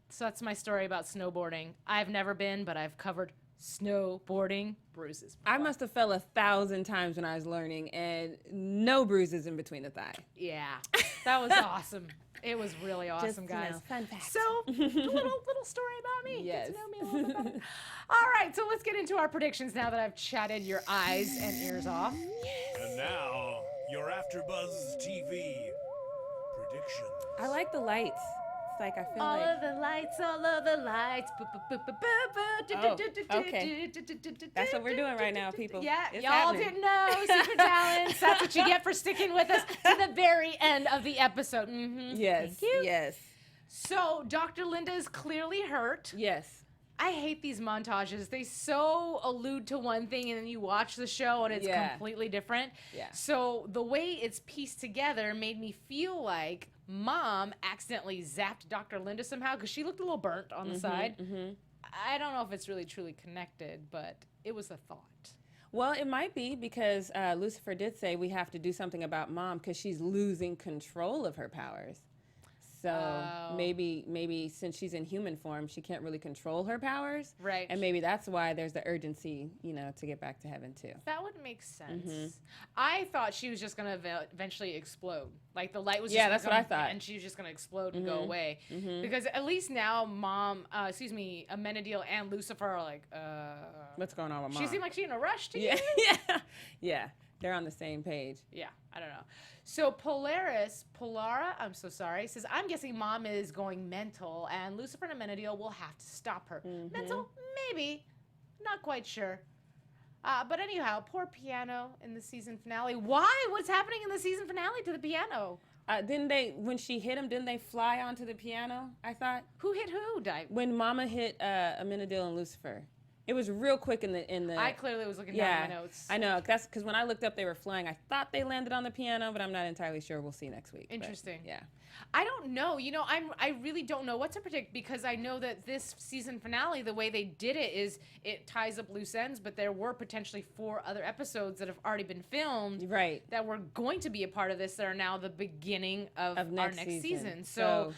So that's my story about snowboarding. I've never been, but I've covered snowboarding bruises. I must have fell 1,000 times when I was learning, and no bruises in between the thigh. Yeah, that was awesome. It was really awesome, guys. Fun fact. So, a little story about me. Yes. Get to know me a little bit better. All right, so let's get into our predictions now that I've chatted your eyes and ears off. And now, your AfterBuzz TV predictions. I like the lights. It's like I feel All like of the lights, all of the lights. okay. That's what we're doing right now, people. Yeah, It's y'all happening. didn't know. Secret talents. That's what you get for sticking with us to the very end of the episode. Mm-hmm. Yes. Thank you. Yes. So, Dr. Linda is clearly hurt. Yes. I hate these montages. They so allude to one thing and then you watch the show and it's Yeah. completely different. Yeah. So the way it's pieced together made me feel like Mom accidentally zapped Dr. Linda somehow because she looked a little burnt on the side. I don't know if it's really truly connected, but it was a thought. Well, it might be because Lucifer did say we have to do something about Mom because she's losing control of her powers. So Oh. maybe since she's in human form, she can't really control her powers. Right. And maybe that's why there's the urgency, to get back to heaven too. That would make sense. I thought she was just going to eventually explode. Like the light was Yeah, just that's gonna what I come thought. and she was just going to explode and go away. Because at least now Amenadiel and Lucifer are like, What's going on with Mom? she seemed like she in a rush to yeah, you. yeah. They're on the same page. Yeah, I don't know. So Polara, I'm so sorry, says, I'm guessing Mom is going mental and Lucifer and Amenadiel will have to stop her. Mental? Maybe. Not quite sure. But anyhow, poor piano in the season finale. Why? What's happening in the season finale to the piano? When she hit him, didn't they fly onto the piano? I thought Who hit who? when Mama hit Amenadiel and Lucifer, it was real quick in the. I clearly was looking down yeah, at my notes. I know. That's because when I looked up, they were flying. I thought they landed on the piano, but I'm not entirely sure. We'll see next week. but, Interesting. yeah. I don't know. I really don't know what to predict because I know that this season finale, the way they did it is it ties up loose ends, but there were potentially 4 other episodes that have already been filmed Right. that were going to be a part of this that are now the beginning of our next season. So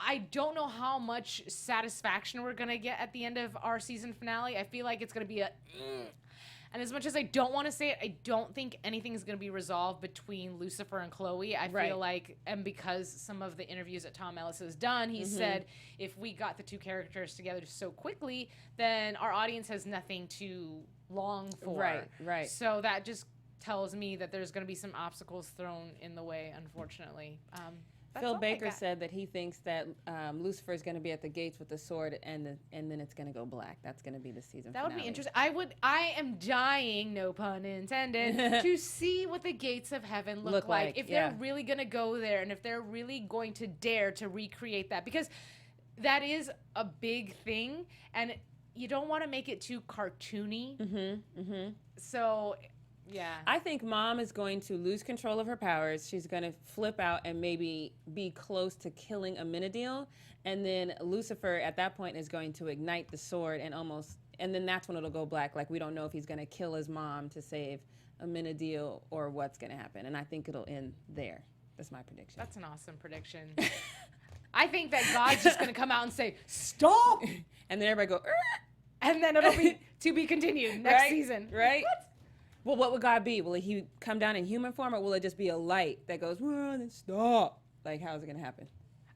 I don't know how much satisfaction we're going to get at the end of our season finale. I feel like it's going to be and as much as I don't want to say it, I don't think anything is going to be resolved between Lucifer and Chloe. I Right. feel like, and because some of the interviews that Tom Ellis has done, he said if we got the 2 characters together so quickly, then our audience has nothing to long for. Right. So that just tells me that there's going to be some obstacles thrown in the way, unfortunately. That's Phil all I Baker got. said that he thinks that Lucifer is going to be at the gates with the sword, and then it's going to go black. That's going to be the season. That would be finale. interesting. I am dying, no pun intended, to see what the gates of heaven look like. If yeah. they're really going to go there and if they're really going to dare to recreate that. Because that is a big thing and you don't want to make it too cartoony. So, yeah. I think Mom is going to lose control of her powers. She's going to flip out and maybe be close to killing Amenadiel. And then Lucifer, at that point, is going to ignite the sword and then that's when it'll go black. Like, we don't know if he's going to kill his mom to save Amenadiel or what's going to happen. And I think it'll end there. That's my prediction. That's an awesome prediction. I think that God's just going to come out and say, stop! And then everybody go, "Arr!" And then it'll be to be continued next season. Right? Well, what would God be? Will he come down in human form, or will it just be a light that goes, run and stop? Like, how is it going to happen?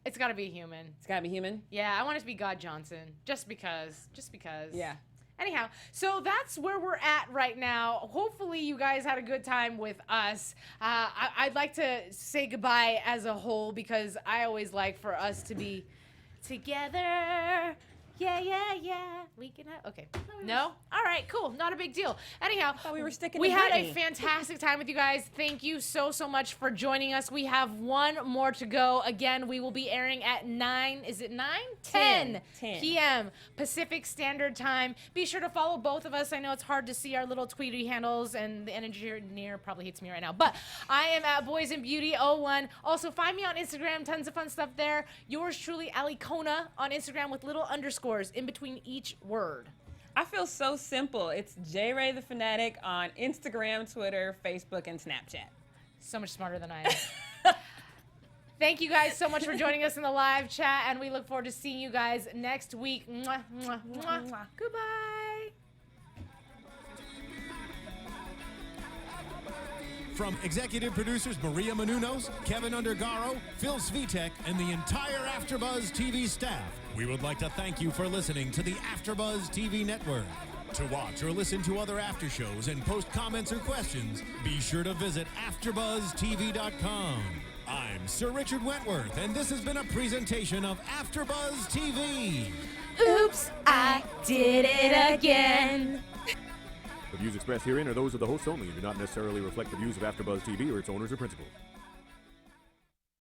It's got to be human. It's got to be human? Yeah, I want it to be God Johnson. Just because. Yeah. Anyhow, so that's where we're at right now. Hopefully you guys had a good time with us. I'd like to say goodbye as a whole because I always like for us to be together Yeah. We can have. Okay. No? All right, cool. Not a big deal. Anyhow, thought we were sticking we to had a Britney. fantastic time with you guys. Thank you so much for joining us. We have one more to go. Again, we will be airing at 9, is it 9? 10 p.m. Pacific Standard Time. Be sure to follow both of us. I know it's hard to see our little Tweety handles, and the engineer probably hates me right now. But I am at Boys and Beauty 01. Also, find me on Instagram. Tons of fun stuff there. Yours truly, Alikona, on Instagram with little underscores in between each word. I feel so simple. It's J Ray the Fanatic on Instagram, Twitter, Facebook, and Snapchat. So much smarter than I am. Thank you guys so much for joining us in the live chat, and we look forward to seeing you guys next week. Mwah, mwah, mwah. Goodbye. From executive producers Maria Menounos, Kevin Undergaro, Phil Svitek, and the entire AfterBuzz TV staff, we would like to thank you for listening to the AfterBuzz TV network. To watch or listen to other after shows and post comments or questions, be sure to visit AfterBuzzTV.com. I'm Sir Richard Wentworth, and this has been a presentation of AfterBuzz TV. Oops, I did it again. The views expressed herein are those of the hosts only and do not necessarily reflect the views of AfterBuzz TV or its owners or principals.